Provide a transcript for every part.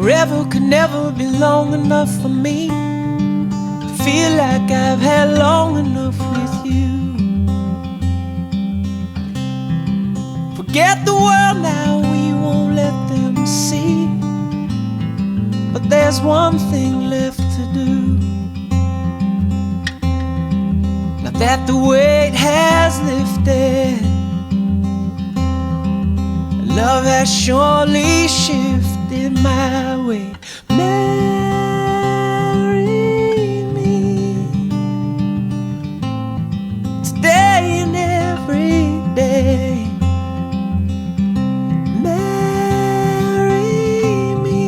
Forever could never be long enough for me to feel like I've had long enough with you. Forget the world now, we won't let them see. But there's one thing left to do. Now that the weight has lifted, love has surely shifted my way. Marry me today and every day. Marry me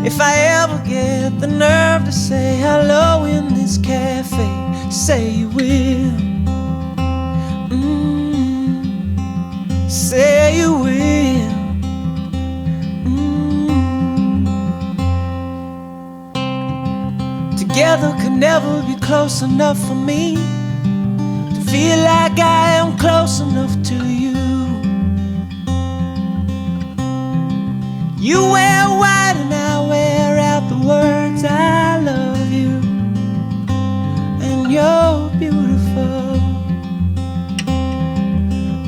if I ever get the nerve to say hello in this cafe. Say you will. Say you will. Together could never be close enough for me to feel like I am close enough to you. You wear white and I wear out the words I love you, and you're beautiful.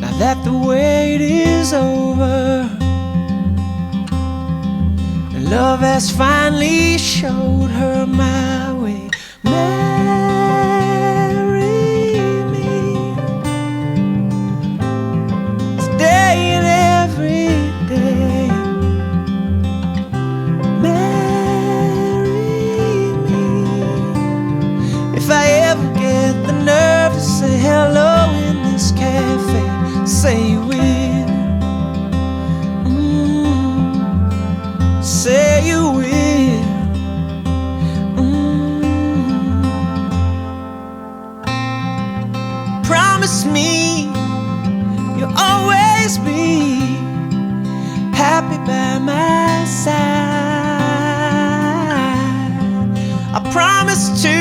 Now that the wait is over, and love has finally showed her my way. Marry me today and every day. Marry me if I ever get the nerve to say hello in this cafe. Say you will. Say you will. Promise me you'll always be happy by my side. I promise to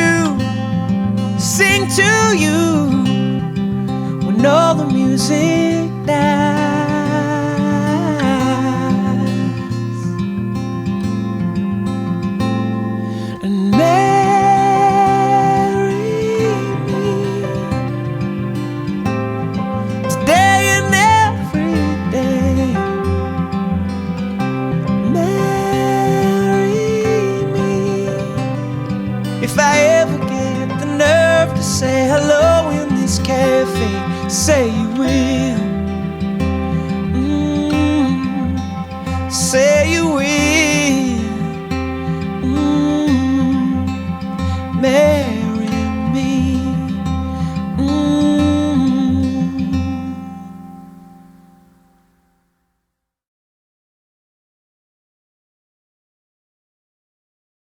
sing to you when all the music dies. And marry me today and every day. Marry me if I ever get the nerve to say hello in this cafe. Say you will.